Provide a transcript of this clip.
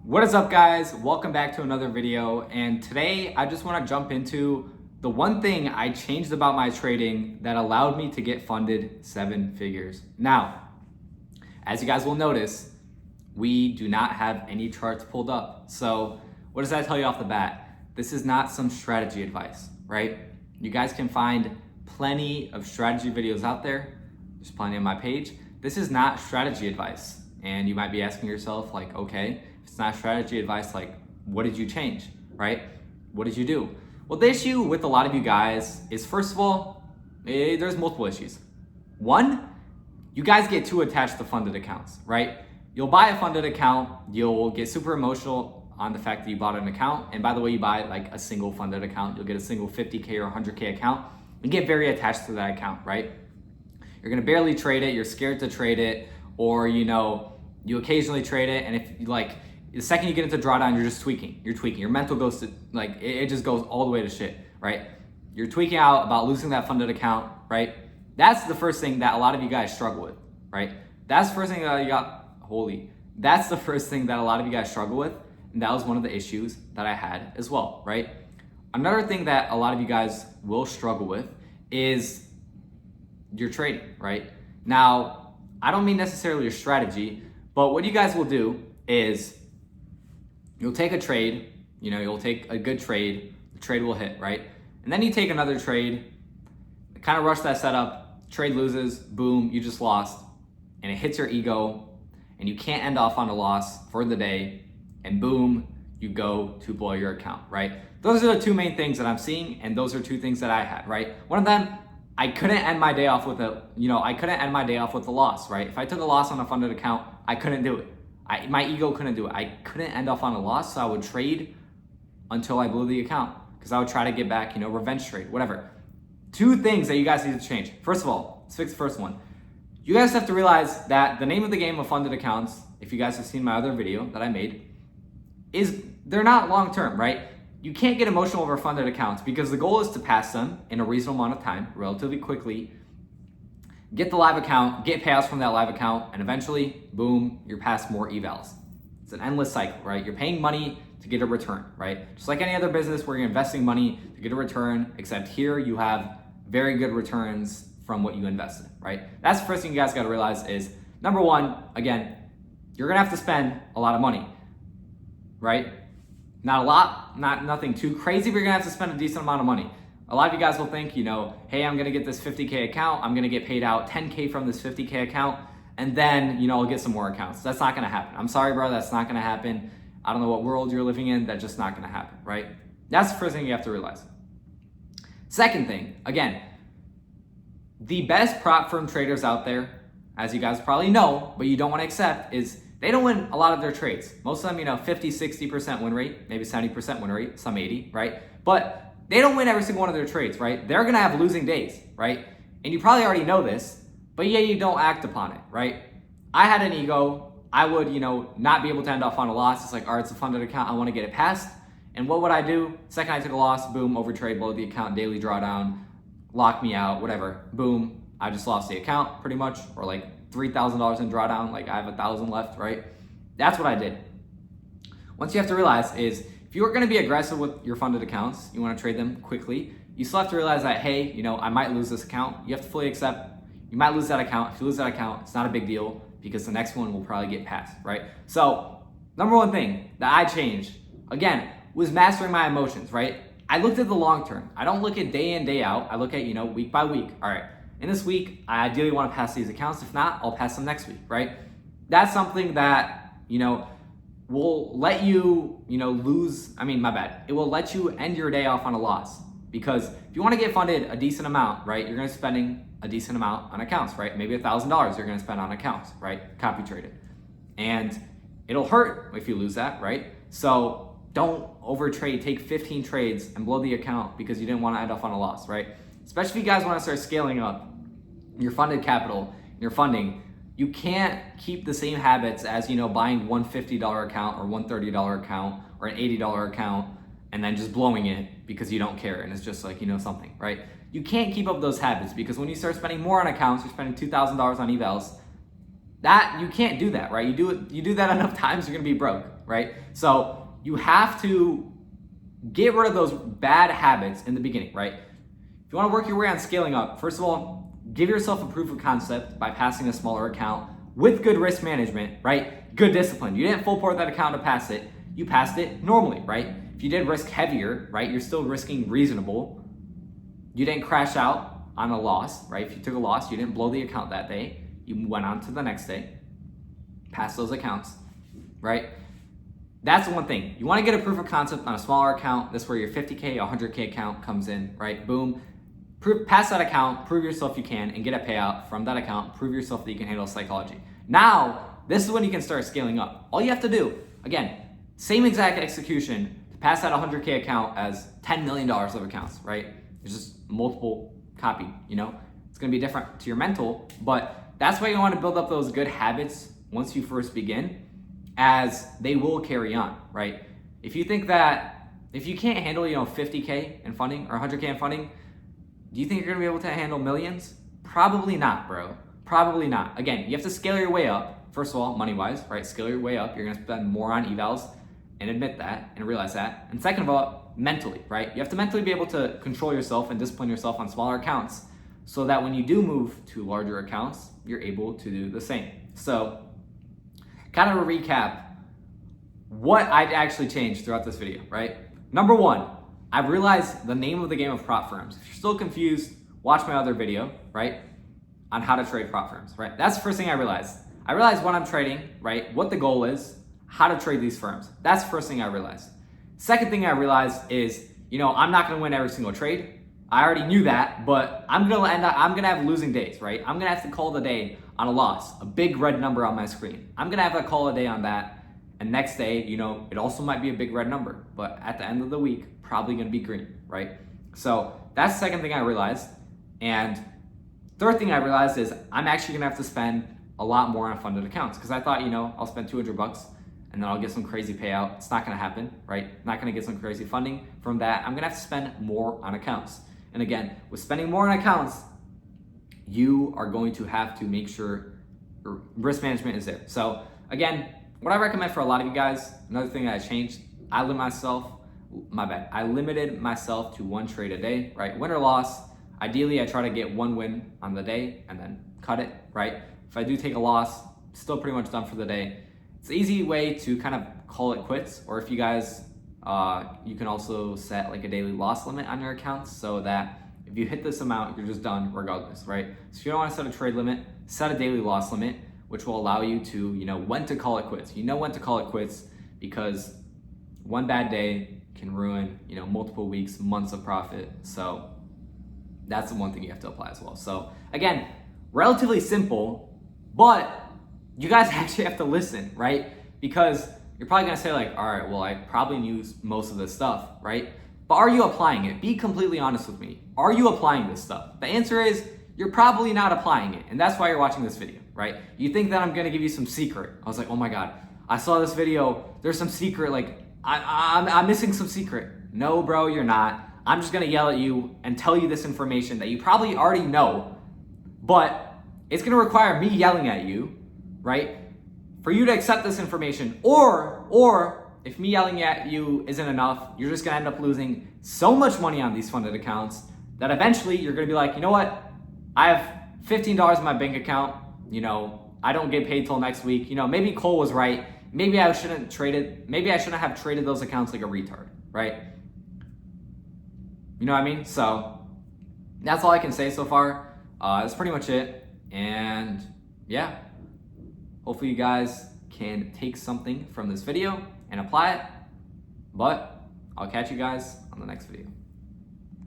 What is up, guys? Welcome back to another video, and today I just want to jump into the one thing I changed about my trading that allowed me to get funded 7 figures. Now, as you guys will notice, we do not have any charts pulled up. So what does that tell you off the bat? This is not some strategy advice, right? You guys can find plenty of strategy videos out there. There's plenty on my page. This is not strategy advice. And you might be asking yourself, like, okay, if it's not strategy advice, like, what did you change, right? What did you do? Well, the issue with a lot of you guys is, first of all, there's multiple issues. One, you guys get too attached to funded accounts, right? You'll buy a funded account, you'll get super emotional on the fact that you bought an account. And by the way, you buy like a single funded account, you'll get a single 50K or 100K account, and get very attached to that account, right? You're gonna barely trade it, you're scared to trade it, or you occasionally trade it, and if you like, the second you get into drawdown, you're just tweaking. You're tweaking. Your mental goes to, like, it just goes all the way to shit, right? You're tweaking out about losing that funded account, right? That's the first thing that a lot of you guys struggle with, right? That's the first thing that that's the first thing that a lot of you guys struggle with, and that was one of the issues that I had as well, right? Another thing that a lot of you guys will struggle with is your trading, right? Now, I don't mean necessarily your strategy, but what you guys will do is you'll take a trade, you'll take a good trade, the trade will hit, right? And then you take another trade, kind of rush that setup, trade loses, boom, you just lost, and it hits your ego, and you can't end off on a loss for the day, and boom, you go to blow your account, right? Those are the two main things that I'm seeing, and those are two things that I had, right? One of them, I couldn't end my day off with a loss, right? If I took a loss on a funded account, I couldn't do it. My ego couldn't do it. I couldn't end off on a loss, so I would trade until I blew the account because I would try to get back, revenge trade, whatever. Two things that you guys need to change. First of all, let's fix the first one. You guys have to realize that the name of the game of funded accounts, if you guys have seen my other video that I made, is they're not long-term, right? You can't get emotional over funded accounts because the goal is to pass them in a reasonable amount of time, relatively quickly, get the live account, get payouts from that live account, and eventually, boom, you're past more evals. It's an endless cycle, right? You're paying money to get a return, right? Just like any other business where you're investing money to get a return, except here you have very good returns from what you invested, right? That's the first thing you guys gotta realize is, number one, again, you're gonna have to spend a lot of money, right? Not a lot, nothing too crazy, but you're gonna have to spend a decent amount of money. A lot of you guys will think, hey, I'm gonna get this 50K account, I'm gonna get paid out 10K from this 50K account, and then, I'll get some more accounts. That's not gonna happen. I'm sorry, bro, that's not gonna happen. I don't know what world you're living in, that's just not gonna happen, right? That's the first thing you have to realize. Second thing, again, the best prop firm traders out there, as you guys probably know, but you don't wanna accept, is they don't win a lot of their trades. Most of them, 50, 60% win rate, maybe 70% win rate, some 80, right? But they don't win every single one of their trades, right? They're gonna have losing days, right? And you probably already know this, but yeah, you don't act upon it, right? I had an ego. I would, not be able to end off on a loss. It's like, all right, it's a funded account, I wanna get it passed. And what would I do? Second I took a loss, boom, overtrade, blow the account, daily drawdown, lock me out, whatever, boom, I just lost the account pretty much, or like $3,000 in drawdown, like I have 1,000 left, right? That's what I did. Once you have to realize is, if you are gonna be aggressive with your funded accounts, you wanna trade them quickly, you still have to realize that, hey, I might lose this account. You have to fully accept, you might lose that account. If you lose that account, it's not a big deal because the next one will probably get passed, right? So, number one thing that I changed, again, was mastering my emotions, right? I looked at the long term. I don't look at day in, day out. I look at, week by week. All right, in this week, I ideally wanna pass these accounts. If not, I'll pass them next week, right? That's something that, will let you, it will let you end your day off on a loss. Because if you want to get funded a decent amount, right, you're going to be spending a decent amount on accounts, right? Maybe $1,000 you're going to spend on accounts, right? Copy trade it. And it'll hurt if you lose that, right? So don't overtrade, take 15 trades and blow the account because you didn't want to end off on a loss, right? Especially if you guys want to start scaling up your funded capital, your funding. You can't keep the same habits as, buying one $50 account or one $30 account or an $80 account and then just blowing it because you don't care and it's just like, something, right? You can't keep up those habits because when you start spending more on accounts, you're spending $2,000 on evals, that you can't do that, right? You do that enough times, you're gonna be broke. right? So you have to get rid of those bad habits in the beginning, right? If you want to work your way on scaling up, first of all, give yourself a proof of concept by passing a smaller account with good risk management, right? Good discipline. You didn't full port that account to pass it. You passed it normally, right? If you did risk heavier, right, you're still risking reasonable. You didn't crash out on a loss, right? If you took a loss, you didn't blow the account that day. You went on to the next day, pass those accounts, right? That's the one thing. You want to get a proof of concept on a smaller account. That's where your 50K, 100K account comes in, right? Boom. Pass that account, prove yourself you can, and get a payout from that account. Prove yourself that you can handle psychology. Now, this is when you can start scaling up. All you have to do, again, same exact execution to pass that 100K account as $10 million of accounts, right? There's just multiple copy, you know? It's going to be different to your mental, but that's why you want to build up those good habits once you first begin, as they will carry on, right? If you think that, if you can't handle, 50K in funding or 100K in funding, do you think you're gonna be able to handle millions? Probably not, bro. Probably not. Again, you have to scale your way up. First of all, money-wise, right? Scale your way up. You're gonna spend more on evals and admit that and realize that. And second of all, mentally, right? You have to mentally be able to control yourself and discipline yourself on smaller accounts so that when you do move to larger accounts, you're able to do the same. So, kind of a recap, what I actually changed throughout this video, right? Number one, I've realized the name of the game of prop firms. If you're still confused, watch my other video, right? On how to trade prop firms, right? That's the first thing I realized. I realized what I'm trading, right? What the goal is, how to trade these firms. That's the first thing I realized. Second thing I realized is, I'm not gonna win every single trade. I already knew that, but I'm gonna have losing days, right? I'm gonna have to call the day on a loss, a big red number on my screen. I'm gonna have to call a day on that. And next day, it also might be a big red number, but at the end of the week, probably gonna be green, right? So that's the second thing I realized. And third thing I realized is I'm actually gonna have to spend a lot more on funded accounts, because I thought, I'll spend $200 and then I'll get some crazy payout. It's not gonna happen, right? Not gonna get some crazy funding from that. I'm gonna have to spend more on accounts. And again, with spending more on accounts, you are going to have to make sure your risk management is there. So again, what I recommend for a lot of you guys, another thing that I changed, I limited myself to one trade a day, right? Win or loss. Ideally, I try to get one win on the day and then cut it, right? If I do take a loss, still pretty much done for the day. It's an easy way to kind of call it quits. Or if you guys, you can also set like a daily loss limit on your accounts so that if you hit this amount, you're just done regardless, right? So if you don't want to set a trade limit, set a daily loss limit, which will allow you to, when to call it quits. You know when to call it quits, because one bad day can ruin, multiple weeks, months of profit. So that's the one thing you have to apply as well. So again, relatively simple, but you guys actually have to listen, right? Because you're probably gonna say like, all right, well, I probably knew most of this stuff, right? But are you applying it? Be completely honest with me. Are you applying this stuff? The answer is, you're probably not applying it. And that's why you're watching this video, right? You think that I'm gonna give you some secret. I was like, oh my God, I saw this video. There's some secret, like I'm missing some secret. No, bro, you're not. I'm just gonna yell at you and tell you this information that you probably already know, but it's gonna require me yelling at you, right? For you to accept this information, or if me yelling at you isn't enough, you're just gonna end up losing so much money on these funded accounts that eventually you're gonna be like, you know what? I have $15 in my bank account, I don't get paid till next week. Maybe Cole was right. Maybe I shouldn't have traded those accounts like a retard, right? You know what I mean? So that's all I can say so far. That's pretty much it. And yeah, hopefully you guys can take something from this video and apply it. But I'll catch you guys on the next video.